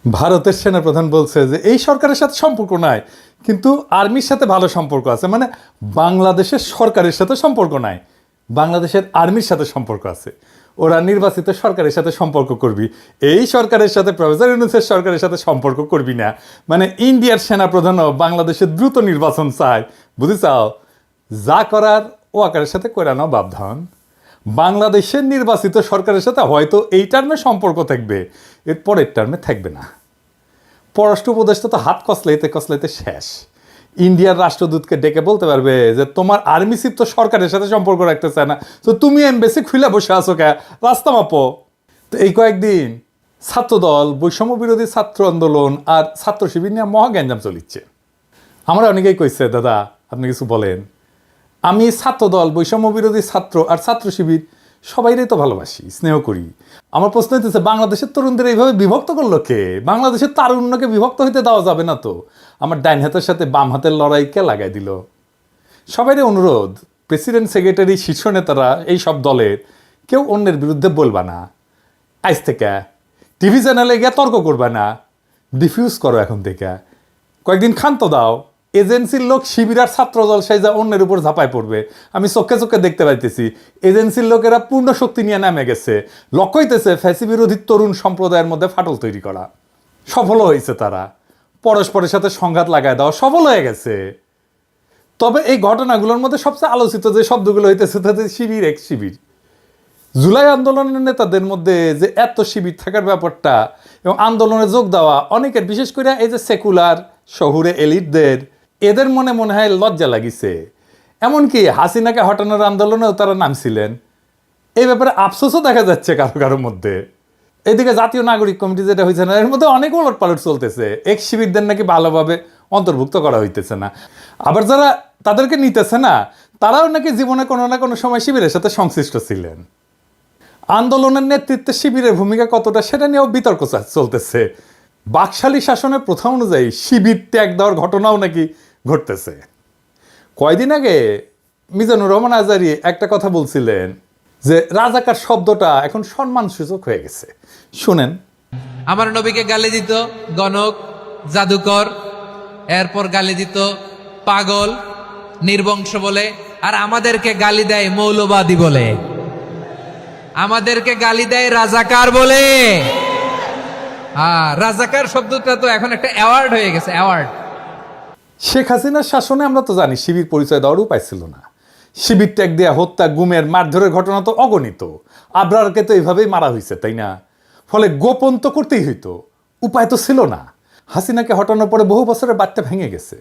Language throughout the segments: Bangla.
ভারতের সেনাপ্রধান বলছে যে এই সরকারের সাথে সম্পর্ক নাই, কিন্তু আর্মির সাথে ভালো সম্পর্ক আছে। মানে বাংলাদেশের সরকারের সাথে সম্পর্ক নাই, বাংলাদেশের আর্মির সাথে সম্পর্ক আছে। ওরা নির্বাচিত সরকারের সাথে সম্পর্ক করবি, এই সরকারের সাথে প্রফেসর ইউনূসের সরকারের সাথে সম্পর্ক করবি না। মানে ইন্ডিয়ার সেনাপ্রধানও বাংলাদেশের দ্রুত নির্বাচন চায়, বুঝেছাও? যা করার ও আকারের সাথে করে নাও বাপধান। বাংলাদেশের নির্বাচিত সরকারের সাথে হয়তো এই টার্মে সম্পর্ক থাকবে, এর পরের টার্মে থাকবে না। পররাষ্ট্র উপদেষ্টা তো হাত কসলাইতে কসলাইতে শেষ। ইন্ডিয়ার রাষ্ট্রদূতকে ডেকে বলতে পারবে যে তোমার আর্মি চিফ তো সরকারের সাথে সম্পর্ক রাখতে চায় না, তো তুমি এমবেসি খুলে বসে আছো কে, রাস্তা মাপো। তো এই কয়েকদিন ছাত্রদল, বৈষম্য বিরোধী ছাত্র আন্দোলন আর ছাত্র শিবির নিয়ে মহা গ্যাঞ্জাম চলিচ্ছে। আমরা অনেকেই কইছে দাদা আপনি কিছু বলেন। আমি ছাত্রদল, বৈষম্য বিরোধী ছাত্র আর ছাত্র শিবির সবাইরাই তো ভালোবাসি, স্নেহ করি। আমার প্রশ্ন হইতেছে বাংলাদেশের তরুণদের এইভাবে বিভক্ত করলো কে? বাংলাদেশের তারুণ্যকে বিভক্ত হইতে দেওয়া যাবে না তো। আমার ডাইন হাতের সাথে বাম হাতের লড়াই কে লাগাই দিল? সবাইরই অনুরোধ, প্রেসিডেন্ট, সেক্রেটারি, শীর্ষ নেতারা এই সব দলের কেউ অন্যের বিরুদ্ধে বলবা না। আজ থেকে টিভি চ্যানেলে গিয়ে তর্ক করবা না, ডিফিউজ করো এখন থেকে। কয়েকদিন ক্ষান্ত দাও। এজেন্সির লোক শিবির আর ছাত্রদল সাইজা অন্যের উপর ঝাঁপায় পড়বে, আমি চোখে চোখে দেখতে পাইতেছি। এজেন্সির লোকেরা পূর্ণ শক্তি নিয়ে নামে গেছে, লক্ষ্য হইতেছে ফ্যাসি বিরোধী তরুণ সম্প্রদায়ের মধ্যে ফাটল তৈরি করা। সফল হয়েছে তারা, পরস্পরের সাথে সংঘাত লাগায় দেওয়া সফল হয়ে গেছে। তবে এই ঘটনাগুলোর মধ্যে সবচেয়ে আলোচিত যে শব্দগুলো হইতেছে তাদের শিবির এক শিবির। জুলাই আন্দোলনের নেতাদের মধ্যে যে এত শিবির থাকার ব্যাপারটা এবং আন্দোলনে যোগ দেওয়া অনেকের, বিশেষ করে এই যে সেকুলার শহুরে এলিটদের, এদের মনে মনে হয় লজ্জা লাগিছে। এমনকি হাসিনাকে হটানোর আন্দোলনেও তারা নামছিলেন। এই ব্যাপারে আফসোসও দেখা যাচ্ছে কারো কারোর মধ্যে। এদিকে জাতীয় নাগরিক কমিটি যেটা হয়েছে না, এর মধ্যে অনেক ওলট পালট চলতেছে। এক শিবিরদের নাকি ভালোভাবে অন্তর্ভুক্ত করা হইতেছে না, আবার যারা তাদেরকে নিতেছে না তারাও নাকি জীবনে কোনো না কোনো সময় শিবিরের সাথে সংশ্লিষ্ট ছিলেন। আন্দোলনের নেতৃত্বে শিবিরের ভূমিকা কতটা সেটা নিয়েও বিতর্ক চলতেছে। বাকশালী শাসনের প্রথা অনুযায়ী শিবির ত্যাগ দেওয়ার ঘটনাও নাকি ঘটতেছে। কয়দিন আগে মিজানুর রহমান আজারি একটা কথা বলছিলেন যে রাজাকার শব্দটা এখন সম্মানসূচক হয়ে গেছে। শুনেন। আমার নবীকে গালি দিত গণক, জাদুকর, এরপর গালি দিত পাগল, নির্বংশ বলে, আর আমাদেরকে গালি দেয় মৌলবাদী বলে, আমাদেরকে গালি দেয় রাজাকার বলে। রাজাকার শব্দটা তো এখন একটা অ্যাওয়ার্ড হয়ে গেছে, অ্যাওয়ার্ড। শেখ হাসিনার শাসনে আমরা তো জানি শিবির পরিচয় দেওয়ার উপায় ছিল না। শিবির ত্যাগ দেয়া, হত্যা, গুমের, মারধরের ঘটনা তো অগণিত। আবরারকে তো এইভাবেই মারা হয়েছে, তাই না? ফলে গোপন তো করতেই হইতো, উপায় তো ছিল না। হাসিনাকে হটানোর পরে বহু বছরের বাচ্চা ভেঙে গেছে।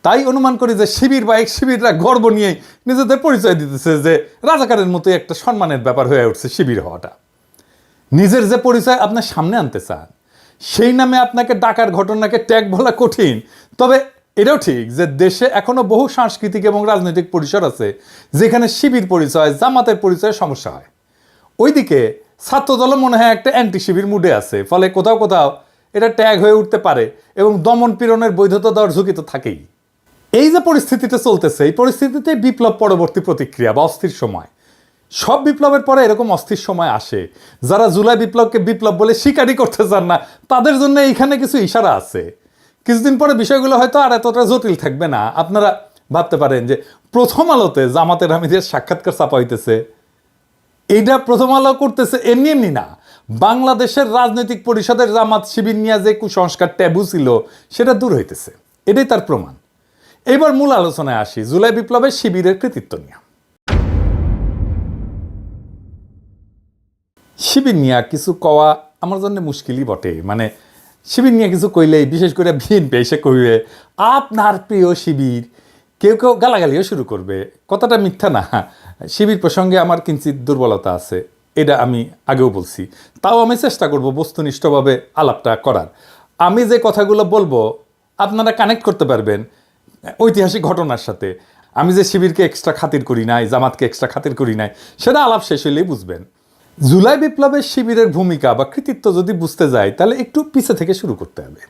তাই অনুমান করি যে শিবির বা এক শিবিররা গর্ব নিয়ে নিজেদের পরিচয় দিতেছে যে রাজাকারের মতো একটা সম্মানের ব্যাপার হয়ে উঠছে শিবির হওয়াটা। নিজের যে পরিচয় আপনার সামনে আনতে চান, সেই নামে আপনাকে ডাকার ঘটনাকে ট্যাগ বলা কঠিন। তবে এটাও ঠিক যে দেশে এখনো বহু সাংস্কৃতিক এবং রাজনৈতিক পরিসর আছে যেখানে শিবির পরিচয়, জামাতের পরিচয়ে সমস্যা হয়। ওইদিকে ছাত্রদল মনে হয় একটা অ্যান্টি শিবির মুডে আছে, ফলে কোথাও কোথাও এটা ট্যাগ হয়ে উঠতে পারে এবং দমন পীড়নের বৈধতা দেওয়ার ঝুঁকি তো থাকেই। এই যে পরিস্থিতিটা চলতেছে, এই পরিস্থিতিতে বিপ্লব পরবর্তী প্রতিক্রিয়া বা অস্থির সময়। সব বিপ্লবের পরে এরকম অস্থির সময় আসে। যারা জুলাই বিপ্লবকে বিপ্লব বলে স্বীকারই করতে চান না, তাদের জন্য এইখানে কিছু ইশারা আছে। কিছুদিন পরে বিষয়গুলো হয়তো আর এতটা জটিল থাকবে না। আপনারা ভাবতে পারেন যে প্রথম আলোতে জামাতের আমিরের সাক্ষাৎকার ছাপা হইতেছে, এইটা প্রথম আলো করতেছে এমনি এমনি না। বাংলাদেশের রাজনৈতিক পরিষদের জামাত শিবির নিয়ে যে কুসংস্কার ট্যাবু ছিল সেটা দূর হইতেছে, এটাই তার প্রমাণ। এবার মূল আলোচনায় আসি, জুলাই বিপ্লবের শিবিরের কৃতিত্ব নিয়ে। শিবির নিয়ে কিছু কওয়া আমার জন্য মুশকিলই বটে। মানে শিবির নিয়ে কিছু কইলেই, বিশেষ করে বিএনপি এসে কইবে আপনার প্রিয় শিবির, কেউ কেউ গালাগালিও শুরু করবে। কথাটা মিথ্যা না, শিবির প্রসঙ্গে আমার কিঞ্চিত দুর্বলতা আছে, এটা আমি আগেও বলছি। তাও আমি চেষ্টা করব বস্তুনিষ্ঠভাবে আলাপটা করার। আমি যে কথাগুলো বলবো আপনারা কানেক্ট করতে পারবেন ঐতিহাসিক ঘটনার সাথে। আমি যে শিবিরকে এক্সট্রা খাতির করি নাই, জামাতকে এক্সট্রা খাতির করি নাই, সেটা আলাপ শেষ হইলেই বুঝবেন। জুলাই বিপ্লবের শিবিরের ভূমিকা বা কৃতিত্ব যদি বুঝতে যাই তাহলে একটু পিছে থেকে শুরু করতে হবে।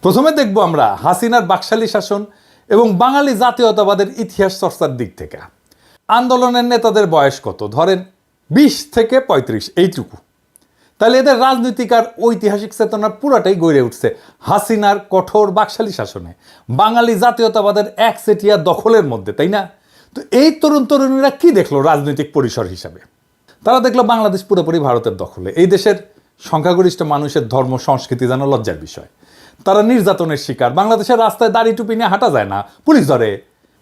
প্রথমে দেখব আমরা হাসিনার বাকশালী শাসন এবং বাঙালি জাতীয়তাবাদের ইতিহাস চর্চার দিক থেকে। আন্দোলনের নেতাদের বয়স কত? ধরেন 20 থেকে 35, এইটুকু। তাহলে এদের রাজনৈতিক আর ঐতিহাসিক চেতনা পুরাটাই গড়ে উঠছে হাসিনার কঠোর বাকশালী শাসনে, বাঙালি জাতীয়তাবাদের একচেটিয়া দখলের মধ্যে, তাই না? তো এই তরুণ তরুণীরা কি দেখলো রাজনৈতিক পরিসর হিসাবে? তারা দেখলো বাংলাদেশ পুরোপুরি ভারতের দখলে, এই দেশের সংখ্যাগরিষ্ঠ মানুষের ধর্ম সংস্কৃতি যেন লজ্জার বিষয়, তারা নির্যাতনের শিকার, বাংলাদেশের রাস্তায় দাড়ি টুপি নিয়ে হাঁটা যায় না, পুলিশ ধরে।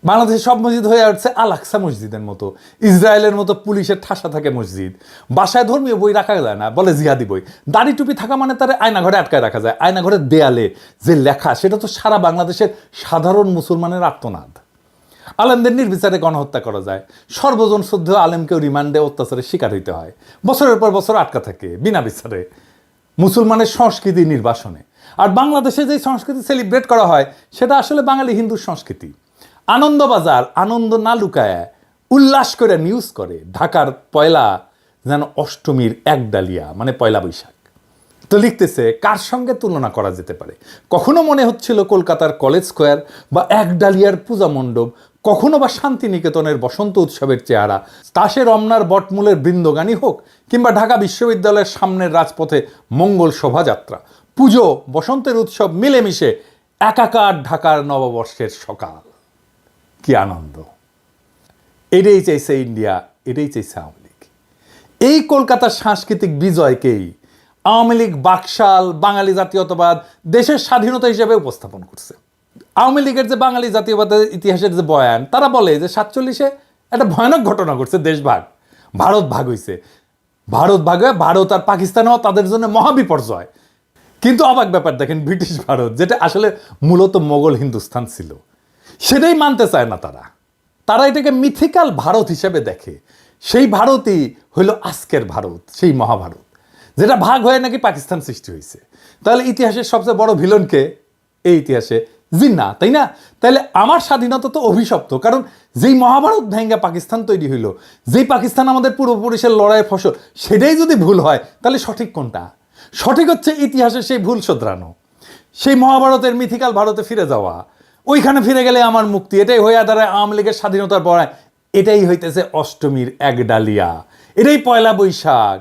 বাংলাদেশের সব মসজিদ হয়ে উঠছে আল আকসা মসজিদের মতো, ইসরায়েলের মতো পুলিশের ঠাসা থাকে মসজিদ, বাসায় ধর্মীয় বই রাখা যায় না, বলে জিহাদি বই। দাড়ি টুপি থাকা মানে তারা আয়নাঘরে আটকায় রাখা যায়, আয়নাঘরের দেয়ালে যে লেখা সেটা তো সারা বাংলাদেশের সাধারণ মুসলমানের আর্তনাদ। আলেমদের নির্বিচারে গণহত্যা করা যায়, সর্বজন শুদ্ধ আলেমকেও রিমান্ডে অত্যাচারের শিকার হইতে হয়, বছরের পর বছর আটকা থাকে বিনা বিচারে মুসলমানের সংস্কৃতি নির্বাসনে। আর বাংলাদেশে যে সংস্কৃতি সেলিব্রেট করা হয় সেটা আসলে বাঙালি হিন্দুর সংস্কৃতি। আনন্দবাজার আনন্দ না লুকায় উল্লাস করে নিউজ করে ঢাকার পয়লা যেন অষ্টমীর এক ডালিয়া, মানে পয়লা বৈশাখ। তো লিখতেছে কার সঙ্গে তুলনা করা যেতে পারে? কখনো মনে হচ্ছিল কলকাতার কলেজ স্কোয়ার বা এক ডালিয়ার পূজা মণ্ডপ, কখনো বা শান্তিনিকেতনের বসন্ত উৎসবের চেহারা, তাসে রমনার বটমূলের বৃন্দগানী হোক, কিংবা ঢাকা বিশ্ববিদ্যালয়ের সামনের রাজপথে মঙ্গল শোভাযাত্রা, পুজো বসন্তের উৎসব মিলেমিশে একাকার ঢাকার নববর্ষের সকাল। কি আনন্দ! এটাই চাইছে ইন্ডিয়া, এটাই চাইছে আওয়ামী লীগ। এই কলকাতার সাংস্কৃতিক বিজয়কেই আওয়ামী লীগ বাকশাল বাঙালি জাতীয়তাবাদ দেশের স্বাধীনতা হিসেবে উপস্থাপন করছে। আওয়ামী লীগের যে বাঙালি জাতীয়বাদের ইতিহাসের যে বয়ান, তারা বলে যে 47-এ একটা ভয়ানক ঘটনা ঘটছে, দেশ ভাগ, ভারত ভাগ হয়েছে, ভারত ভাগ হয়ে ভারত আর পাকিস্তানও তাদের জন্য মহাবিপর্যয়। কিন্তু অবাক ব্যাপার দেখেন, ব্রিটিশ ভারত যেটা আসলে মূলত মোগল হিন্দুস্তান ছিল, সেটাই মানতে চায় না তারা। তারা এটাকে মিথিক্যাল ভারত হিসেবে দেখে। সেই ভারতই হইল আজকের ভারত, সেই মহাভারত যেটা ভাগ হয়ে নাকি পাকিস্তান সৃষ্টি হয়েছে। তাহলে ইতিহাসের সবচেয়ে বড় ভিলনকে এই ইতিহাসে জিন্না, তাই না? তাহলে আমার স্বাধীনতা তো অভিশপ্ত, কারণ যেই মহাভারত ভেঙ্গা পাকিস্তান তৈরি হইল, যেই পাকিস্তান আমাদের পূর্বপুরুষের লড়াইয়ের ফসল, সেটাই যদি ভুল হয় তাহলে সঠিক কোনটা? সঠিক হচ্ছে ইতিহাসের সেই ভুল শোধরানো, সেই মহাভারতের মিথিক্যাল ভারতে ফিরে যাওয়া। ওইখানে ফিরে গেলে আমার মুক্তি, এটাই হইয়া দাঁড়ায় আওয়ামী লীগের স্বাধীনতার পড়ায়। এটাই হইতেছে অষ্টমীর এক ডালিয়া, এটাই পয়লা বৈশাখ,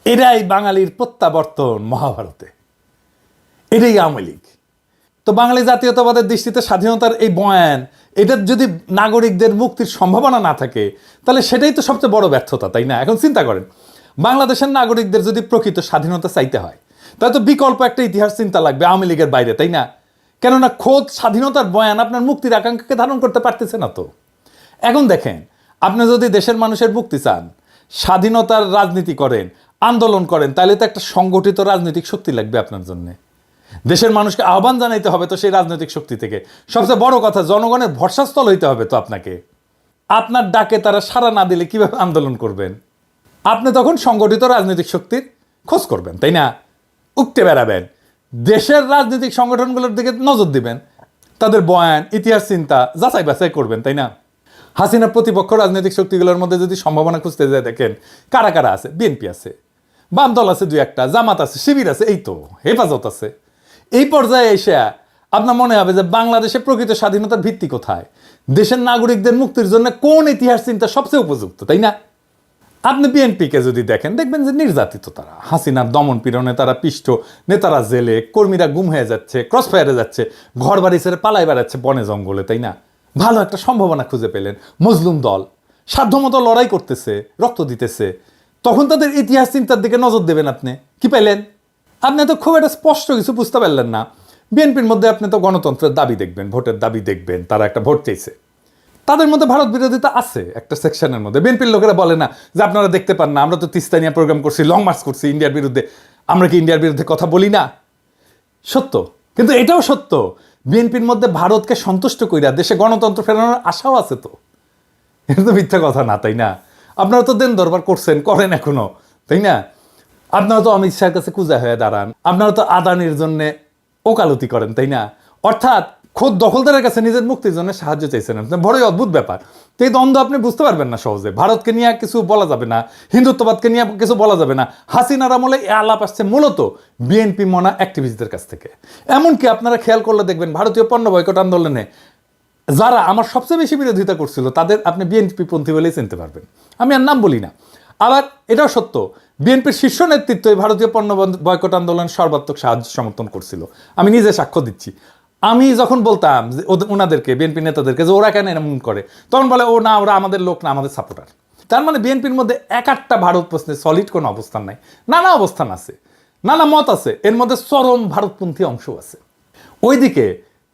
এটাই বাঙালির প্রত্যাবর্তন মহাভারতে, এটাই আওয়ামী লীগ। তো বাঙালি জাতীয়তাবাদের দৃষ্টিতে স্বাধীনতার এই বয়ান, এটার যদি নাগরিকদের মুক্তির সম্ভাবনা না থাকে তাহলে সেটাই তো সবচেয়ে বড় ব্যর্থতা, তাই না? এখন চিন্তা করেন, বাংলাদেশের নাগরিকদের যদি প্রকৃত স্বাধীনতা চাইতে হয় তাহলে তো বিকল্প একটা ইতিহাস চিন্তা লাগবে আওয়ামী লীগের বাইরে, তাই না? কেননা খোদ স্বাধীনতার বয়ান আপনার মুক্তির আকাঙ্ক্ষাকে ধারণ করতে পারতেছে না। তো এখন দেখেন, আপনি যদি দেশের মানুষের মুক্তি চান, স্বাধীনতার রাজনীতি করেন, আন্দোলন করেন, তাহলে তো একটা সংগঠিত রাজনৈতিক শক্তি লাগবে আপনার জন্য। দেশের মানুষকে আহ্বান জানাইতে হবে তো সেই রাজনৈতিক শক্তি থেকে। সবচেয়ে বড় কথা, জনগণের ভরসাস্থল হইতে হবে তো আপনাকে। আপনার ডাকে তারা সাড়া না দিলে কিভাবে আন্দোলন করবেন? আপনি তখন সংগঠিত রাজনৈতিক শক্তির খোঁজ করবেন, তাই না? উঠতে বেড়াবেন, দেশের রাজনৈতিক সংগঠনগুলোর দিকে নজর দিবেন, তাদের বয়ান ইতিহাস চিন্তা যাচাই বাছাই করবেন, তাই না? হাসিনা প্রতিপক্ষ রাজনৈতিক শক্তিগুলোর মধ্যে যদি সম্ভাবনা খুঁজতে যায়, দেখেন কারা কারা আছে। বিএনপি আছে, বাম দল আছে, দুই একটা, জামাত আছে, শিবির আছে, এই তো হেফাজত আছে। এই পর্যায়ে এসে আপনার মনে হবে যে বাংলাদেশে প্রকৃত স্বাধীনতার ভিত্তি কোথায়, দেশের নাগরিকদের মুক্তির জন্য কোন ইতিহাস চিন্তা সবচেয়ে উপযুক্ত, তাই না? আপনি বিএনপিকে যদি দেখেন, দেখবেন যে নির্যাতিত তারা, হাসিনার দমন পীড়নে তারা পিষ্ট, নেতারা জেলে, কর্মীরা গুম হয়ে যাচ্ছে, ক্রসফায়ারে যাচ্ছে, ঘর বাড়ি ছেড়ে পালাই বেড়াচ্ছে বনে জঙ্গলে, তাই না? ভালো একটা সম্ভাবনা খুঁজে পেলেন, মজলুম দল সাধ্যমতো লড়াই করতেছে, রক্ত দিতেছে, তখন তাদের ইতিহাস চিন্তার দিকে নজর দেবেন। আপনি কি পেলেন? আপনি তো খুব একটা স্পষ্ট কিছু বুঝতে পারলেন না। বিএনপির মধ্যে আপনি তো গণতন্ত্রের দাবি দেখবেন, ভোটের দাবি দেখবেন, তারা একটা ভোট চাইছে, তাদের মধ্যে ভারত বিরোধিতা আছে একটা সেকশনের মধ্যে। বিএনপির লোকেরা বলে না যে আপনারা দেখতে পান না, আমরা তো তিস্তা নিয়ে প্রোগ্রাম করছি, লং মার্চ করছি ইন্ডিয়ার বিরুদ্ধে, আমরা কি ইন্ডিয়ার বিরুদ্ধে কথা বলি না? সত্য, কিন্তু এটাও সত্য, বিএনপির মধ্যে ভারতকে সন্তুষ্ট কইরা দেশে গণতন্ত্র ফেরানোর আশাও আছে। তো এটা তো মিথ্যা কথা না, তাই না? আপনারা তো দেন দরবার করছেন, করেন এখনো, তাই না? আপনারা তো অমিত শাহের কাছে কুজা হয়ে দাঁড়ান, আপনারা তো আদানির জন্য ওকালতি করেন, তাই না? অর্থাৎ খোদ দখলদারের কাছে নিজের মুক্তির জন্য সাহায্য চাইছেন। বড়ই অদ্ভুত ব্যাপার। তো এই দ্বন্দ্ব আপনি বুঝতে পারবেন না সহজে। ভারতকে নিয়ে কিছু বলা যাবে না, হিন্দুত্ববাদকে নিয়ে কিছু বলা যাবে না। হাসিনার আমলে এই আলাপ আসছে মূলত বিএনপি মনা অ্যাক্টিভিস্টদের কাছ থেকে। এমনকি আপনারা খেয়াল করলে দেখবেন, ভারতীয় পণ্য বয়কট আন্দোলনে যারা আমার সবচেয়ে বেশি বিরোধিতা করছিল, তাদের আপনি বিএনপি পন্থী বলেই চিনতে পারবেন। আমি আর নাম বলি না। আবার এটাও সত্য বিএনপির শীর্ষ নেতৃত্ব এই ভারতীয় পণ্য বয়কট আন্দোলন সর্বাত্মক সাহায্য সমর্থন করছিল। আমি নিজে সাক্ষ্য দিচ্ছি। আমি যখন বলতাম যে ওনাদেরকে, বিএনপি নেতাদেরকে, যে ওরা কেন এরকম করে, তখন বলে ও না, ওরা আমাদের লোক না, আমাদের সাপোর্টার। তার মানে বিএনপির মধ্যে একটা ভারত প্রশ্নে সলিড কোনো অবস্থান নাই, নানা অবস্থান আছে, নানা মত আছে, এর মধ্যে চরম ভারতপন্থী অংশ আছে। ওইদিকে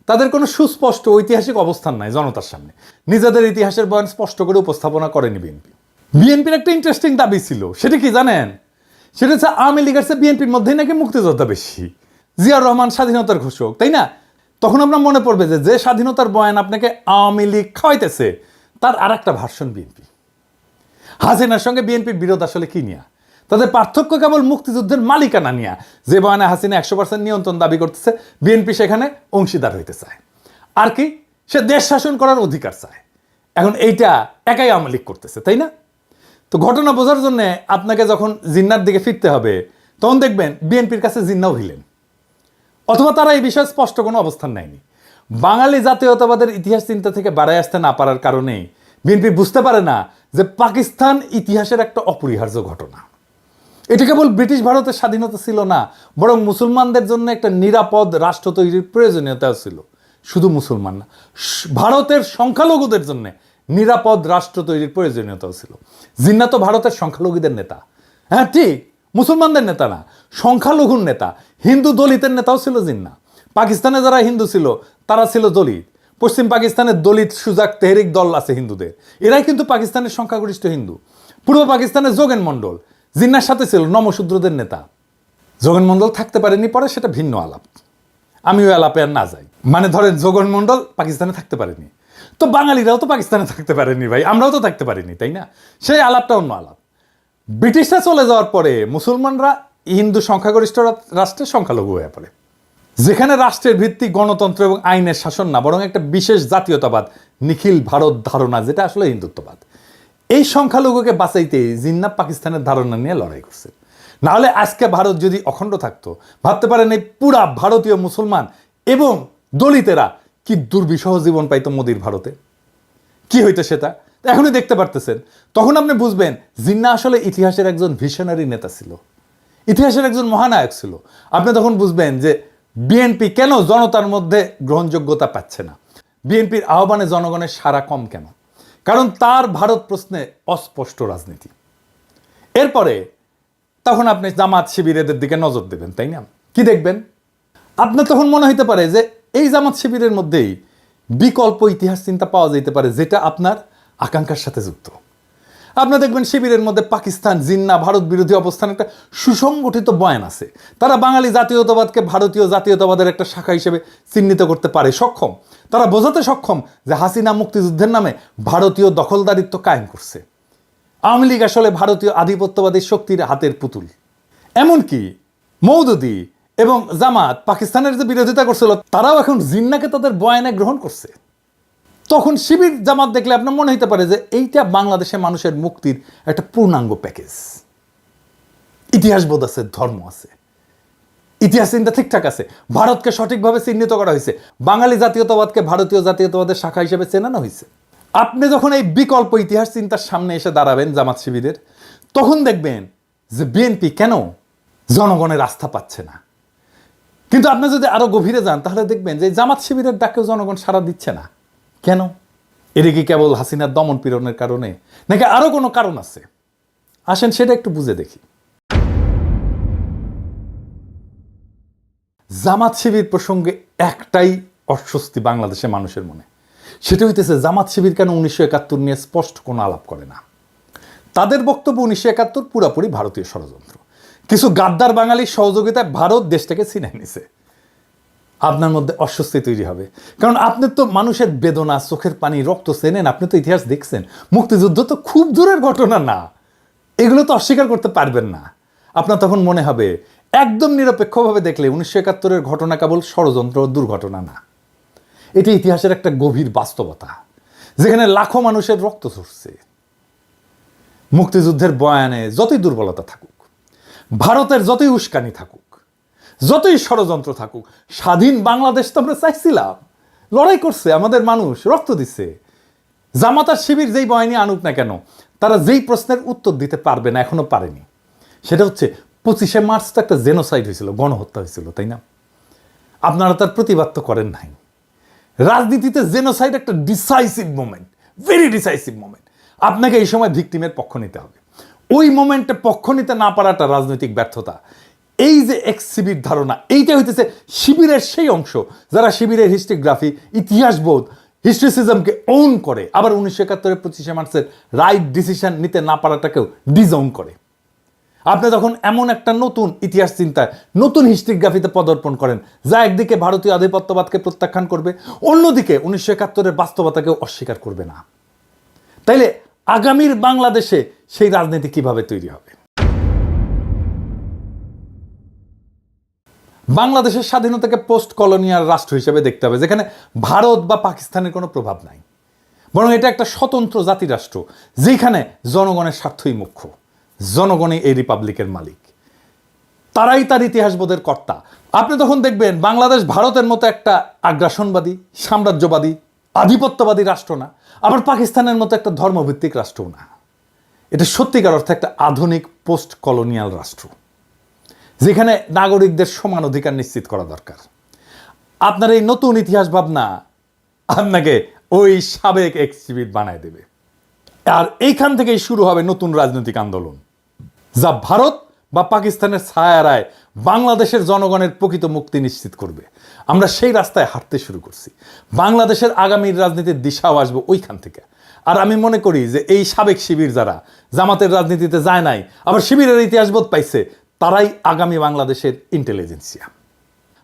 তাদের কোনো সুস্পষ্ট ঐতিহাসিক অবস্থান নাই জনতার সামনে, নিজেদের ইতিহাসের বয়ান স্পষ্ট করে উপস্থাপনা করেনি বিএনপি। বিএনপির একটা ইন্টারেস্টিং দাবি ছিল, সেটা কি জানেন? সেটা হচ্ছে আওয়ামী লীগের চেয়ে বিএনপির মধ্যেই নাকি মুক্তিযোদ্ধা বেশি। জিয়াউর রহমান স্বাধীনতার ঘোষক, তাই না? তখন আপনার মনে পড়বে যে স্বাধীনতার বয়ান আপনাকে আওয়ামী লীগ খাওয়াইতেছে, তার আর একটা ভার্সন বিএনপি। হাসিনার সঙ্গে বিএনপির বিরোধ আসলে কি নিয়ে? তাদের পার্থক্য কেবল মুক্তিযুদ্ধের মালিকানা নিয়ে। যে বয়ানে হাসিনা 100% নিয়ন্ত্রণ দাবি করতেছে, বিএনপি সেখানে অংশীদার হইতে চায়। আর কি, সে দেশ শাসন করার অধিকার চায়। এখন এইটা একাই আওয়ামী লীগ করতেছে, তাই না? তো ঘটনা বোঝার জন্য আপনাকে যখন জিন্নার দিকে ফিরতে হবে, তখন দেখবেন বিএনপির কাছে জিন্নাও হিলেন, অথবা তারা এই বিষয়ে স্পষ্ট কোনো অবস্থান নেয়নি। বাঙালি জাতীয়তাবাদের ইতিহাস চিন্তা থেকে বাড়ায় আসতে না পারার কারণে বিএনপি বুঝতে পারে না যে পাকিস্তান ইতিহাসের একটা অপরিহার্য ঘটনা। এটা কেবল ব্রিটিশ ভারতের স্বাধীনতা ছিল না, বরং মুসলমানদের জন্য একটা নিরাপদ রাষ্ট্র তৈরির প্রয়োজনীয়তাও ছিল। শুধু মুসলমান না, ভারতের সংখ্যালঘুদের জন্য নিরাপদ রাষ্ট্র তৈরির প্রয়োজনীয়তাও ছিল। জিন্না তো ভারতের সংখ্যালঘুদের নেতা, হ্যাঁ ঠিক, মুসলমানদের নেতা না, সংখ্যালঘুর নেতা, হিন্দু দলিতের নেতাও ছিল জিন্না। পাকিস্তানে যারা হিন্দু ছিল তারা ছিল দলিত। পশ্চিম পাকিস্তানের দলিত সুজাক তেহরিক দল আছে হিন্দুদের, এরাই কিন্তু পাকিস্তানের সংখ্যাগরিষ্ঠ হিন্দু। পূর্ব পাকিস্তানের যোগেন মণ্ডল জিন্নার সাথে ছিল নমশূদ্রদের নেতা। যোগেন মণ্ডল থাকতে পারেনি পরে, সেটা ভিন্ন আলাপ, আমি ওই আলাপে আর না যাই। মানে ধরেন যোগেন মণ্ডল পাকিস্তানে থাকতে পারেনি, তো বাঙালিরাও তো পাকিস্তানে থাকতে পারেনি ভাই, আমরাও তো থাকতে পারিনি, তাই না? সেই আলাপটা অন্য আলাপ। ব্রিটিশরা চলে যাওয়ার পরে মুসলমানরা হিন্দু সংখ্যাগরিষ্ঠ রাষ্ট্রের সংখ্যালঘু হয়ে পড়ে, যেখানে রাষ্ট্রের ভিত্তি গণতন্ত্র এবং আইনের শাসন না, বরং একটা বিশেষ জাতীয়তাবাদ, নিখিল ভারত ধারণা, যেটা আসলে হিন্দুত্ববাদ। এই সংখ্যালঘুকে বাঁচাইতে জিন্না পাকিস্তানের ধারণা নিয়ে লড়াই করছে। নাহলে আজকে ভারত যদি অখণ্ড থাকতো, ভাবতে পারেন এই পুরা ভারতীয় মুসলমান এবং দলিতেরা কি দুর্বিষহ জীবন পাইতো মোদির ভারতে, কি হইতো সেটা এখনই দেখতে পারতেছেন। তখন আপনি বুঝবেন জিন্না আসলে ইতিহাসের একজন ভিশনারি নেতা ছিল, ইতিহাসের একজন মহানায়ক ছিল। আপনি তখন বুঝবেন যে বিএনপি কেন জনতার মধ্যে গ্রহণযোগ্যতা পাচ্ছে না, বিএনপির আহ্বানে জনগণের সাড়া কম কেন, কারণ তার ভারত প্রশ্নে অস্পষ্ট রাজনীতি। এরপরে তখন আপনি জামাত শিবিরের দিকে নজর দেবেন, তাই না? কি দেখবেন? আপনার তখন মনে হইতে পারে যে এই জামাত শিবিরের মধ্যেই বিকল্প ইতিহাস চিন্তা পাওয়া যেতে পারে, যেটা আপনার আকাঙ্ক্ষার সাথে যুক্ত। আপনারা দেখবেন শিবিরের মধ্যে পাকিস্তান, জিন্না, ভারত বিরোধী অবস্থান একটা সুসংগঠিত বয়ান আছে। তারা বাঙালি জাতীয়তাবাদকে ভারতীয় জাতীয়তাবাদের একটা শাখা হিসেবে চিহ্নিত করতে পারে, সক্ষম। তারা বোঝাতে সক্ষম যে হাসিনা মুক্তিযুদ্ধের নামে ভারতীয় দখলদারিত্ব কায়েম করছে। আওয়ামী লীগ আসলে ভারতীয় আধিপত্যবাদী শক্তির হাতের পুতুল। এমনকি মওদুদি এবং জামাত পাকিস্তানের যে বিরোধিতা করছিল, তারাও এখন জিন্নাকে তাদের বয়ানে গ্রহণ করছে। তখন শিবির জামাত দেখলে আপনার মনে হতে পারে যে এইটা বাংলাদেশের মানুষের মুক্তির একটা পূর্ণাঙ্গ প্যাকেজ। ইতিহাস বোধ আছে, ধর্ম আছে, ইতিহাস চিন্তা ঠিকঠাক আছে, ভারতকে সঠিকভাবে চিহ্নিত করা হয়েছে, বাঙালি জাতীয়তাবাদকে ভারতীয় জাতীয়তাবাদের শাখা হিসেবে চেনানো হয়েছে। আপনি যখন এই বিকল্প ইতিহাস চিন্তার সামনে এসে দাঁড়াবেন জামাত শিবিরের, তখন দেখবেন যে বিএনপি কেন জনগণের আস্থা পাচ্ছে না। কিন্তু আপনি যদি আরো গভীরে যান, তাহলে দেখবেন যে জামাত শিবিরের ডাকেও জনগণ সাড়া দিচ্ছে না। কেন? এটা কি কেবল হাসিনার দমন পীড়নের কারণে, নাকি আরো কোনো কারণ আছে? আসেন সেটা একটু বুঝে দেখি। জামাত শিবির প্রসঙ্গে একটাই অস্বস্তি বাংলাদেশের মানুষের মনে, সেটা হইতেছে জামাত শিবির কেন 1971 নিয়ে স্পষ্ট কোনো আলাপ করে না। তাদের বক্তব্য 1971 পুরাপুরি ভারতীয় ষড়যন্ত্র, কিছু গাদ্দার বাঙালির সহযোগিতায় ভারত দেশটাকে ছিনে নিছে। আপনার মধ্যে অস্বস্তি তৈরি হবে, কারণ আপনি তো মানুষের বেদনা, চোখের পানি, রক্ত চেনেন, আপনি তো ইতিহাস দেখছেন। মুক্তিযুদ্ধ তো খুব দূরের ঘটনা না, এগুলো তো অস্বীকার করতে পারবেন না। আপনার তখন মনে হবে একদম নিরপেক্ষভাবে দেখলে 1971-এর ঘটনা কেবল ষড়যন্ত্র ও দুর্ঘটনা না, এটি ইতিহাসের একটা গভীর বাস্তবতা, যেখানে লাখো মানুষের রক্ত ঝরছে। মুক্তিযুদ্ধের বয়ানে যতই দুর্বলতা থাকুক, ভারতের যতই উস্কানি থাকুক, যতই ষড়যন্ত্র থাকুক, স্বাধীন বাংলাদেশ তো আমরা চাইছিলাম, লড়াই করছে আমাদের মানুষ, রক্ত দিচ্ছে। জামাত আর শিবির যেই বয়ানি আনুক না কেন, তারা যেই প্রশ্নের উত্তর দিতে পারবে না, এখনো পারেনি, সেটা হচ্ছে 25শে মার্চ তো একটা জেনোসাইড হয়েছিল, গণহত্যা হয়েছিল, তাই না? আপনারা তার প্রতিবাদ তো করেন নাই। রাজনীতিতে জেনোসাইড একটা decisive moment, very decisive moment. আপনাকে এই সময় ভিকটিমের পক্ষ নিতে হবে। ওই মোমেন্টে পক্ষ নিতে না পারাটা রাজনৈতিক ব্যর্থতা। এই যে এক্স শিবির ধারণা, এইটা হইতেছে শিবিরের সেই অংশ যারা শিবিরের হিস্ট্রিগ্রাফি, ইতিহাসবোধ, হিস্ট্রিসিজমকে ওন করে, আবার 1971 25শে মার্চের রাইট ডিসিশন নিতে না পারাটাকেও ডিজওন করে। আপনি যখন এমন একটা নতুন ইতিহাস চিন্তায়, নতুন হিস্ট্রিগ্রাফিতে পদার্পণ করেন যা একদিকে ভারতীয় আধিপত্যবাদকে প্রত্যাখ্যান করবে, অন্যদিকে 1971 বাস্তবতাকেও অস্বীকার করবে না, তাইলে আগামীর বাংলাদেশে সেই রাজনীতি কিভাবে তৈরি হবে? বাংলাদেশের স্বাধীনতাকে পোস্ট কলোনিয়াল রাষ্ট্র হিসেবে দেখতে হবে, যেখানে ভারত বা পাকিস্তানের কোনো প্রভাব নাই, বরং এটা একটা স্বতন্ত্র জাতি রাষ্ট্র যেখানে জনগণের স্বার্থই মুখ্য, জনগণই এই রিপাবলিকের মালিক, তারাই তার ইতিহাসবোধের কর্তা। আপনি তখন দেখবেন বাংলাদেশ ভারতের মতো একটা আগ্রাসনবাদী, সাম্রাজ্যবাদী, আধিপত্যবাদী রাষ্ট্র না, আবার পাকিস্তানের মতো একটা ধর্মভিত্তিক রাষ্ট্রও না। এটা সত্যিকার অর্থে একটা আধুনিক পোস্ট কলোনিয়াল রাষ্ট্র যেখানে নাগরিকদের সমান অধিকার নিশ্চিত করা দরকার। আপনার এই নতুন ইতিহাস ভাবনা আপনাকে ওই সাবেক এক্সিবিট বানায় দেবে, আর এইখান থেকেই শুরু হবে নতুন রাজনৈতিক আন্দোলন যা ভারত বা পাকিস্তানের ছায়ারায় বাংলাদেশের জনগণের প্রকৃত মুক্তি নিশ্চিত করবে। আমরা সেই রাস্তায় হাঁটতে শুরু করছি। বাংলাদেশের আগামীর রাজনীতির দিশাও আসবে ওইখান থেকে। আর আমি মনে করি যে এই সাবেক শিবির যারা জামাতের রাজনীতিতে যায় নাই, আবার শিবিরের ইতিহাসবোধ পাইছে, তারাই আগামী বাংলাদেশের ইন্টেলিজেন্সিয়া।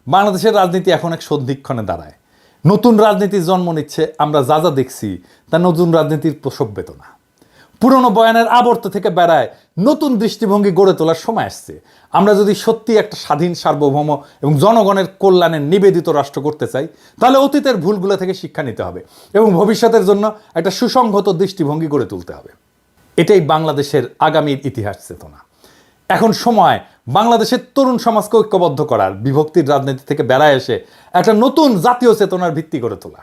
বাংলাদেশের রাজনীতি এখন এক সন্ধিক্ষণে দাঁড়ায়। নতুন রাজনীতির জন্ম নিচ্ছে। আমরা যা যা দেখছি তা নতুন রাজনীতির প্রসব বেদনা। পুরনো বয়ানের আবর্ত থেকে বেড়ায় নতুন দৃষ্টিভঙ্গি গড়ে তোলার সময় আসছে। আমরা যদি সত্যি একটা স্বাধীন, সার্বভৌম এবং জনগণের কল্যাণে নিবেদিত রাষ্ট্র করতে চাই, তাহলে অতীতের ভুলগুলো থেকে শিক্ষা নিতে হবে এবং ভবিষ্যতের জন্য একটা সুসংহত দৃষ্টিভঙ্গি গড়ে তুলতে হবে। এটাই বাংলাদেশের আগামীর ইতিহাস চেতনা। এখন সময় বাংলাদেশের তরুণ সমাজকে ঐক্যবদ্ধ করার, বিভক্তির রাজনীতি থেকে বেড়ায় এসে একটা নতুন জাতীয় চেতনার ভিত্তি গড়ে তোলা।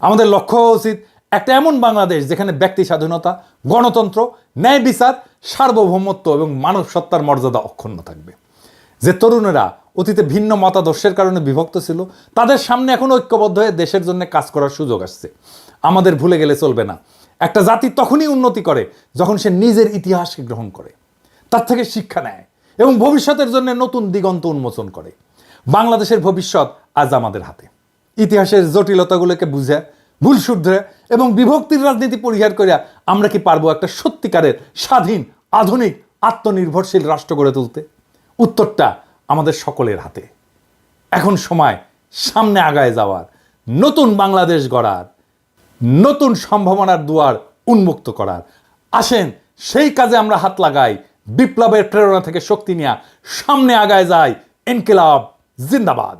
আমাদের লক্ষ্য হওয়া উচিত একটা এমন বাংলাদেশ যেখানে ব্যক্তি স্বাধীনতা, গণতন্ত্র, ন্যায় বিচার, সার্বভৌমত্ব এবং মানব সত্তার মর্যাদা অক্ষুণ্ণ থাকবে। যে তরুণেরা অতীতে ভিন্ন মতাদর্শের কারণে বিভক্ত ছিল, তাদের সামনে এখন ঐক্যবদ্ধ হয়ে দেশের জন্য কাজ করার সুযোগ আসছে। আমাদের ভুলে গেলে চলবে না। একটা জাতি তখনই উন্নতি করে যখন সে নিজের ইতিহাসকে গ্রহণ করে, তার থেকে শিক্ষা নেয় এবং ভবিষ্যতের জন্য নতুন দিগন্ত উন্মোচন করে। বাংলাদেশের ভবিষ্যৎ আজ আমাদের হাতে। ইতিহাসের জটিলতাগুলোকে বুঝে, ভুল শুধরে এবং বিভক্তির রাজনীতি পরিহার করে আমরা কি পারবো একটা সত্যিকারের স্বাধীন, আধুনিক, আত্মনির্ভরশীল রাষ্ট্র গড়ে তুলতে? উত্তরটা আমাদের সকলের হাতে। এখন সময় সামনে আগায় যাওয়ার, নতুন বাংলাদেশ গড়ার, নতুন সম্ভাবনার দুয়ার উন্মুক্ত করার। আসেন সেই কাজে আমরা হাত লাগাই। বিপ্লবের প্রেরণা থেকে শক্তি নিয়ে সামনে আগায় যায়। ইনকিলাব জিন্দাবাদ।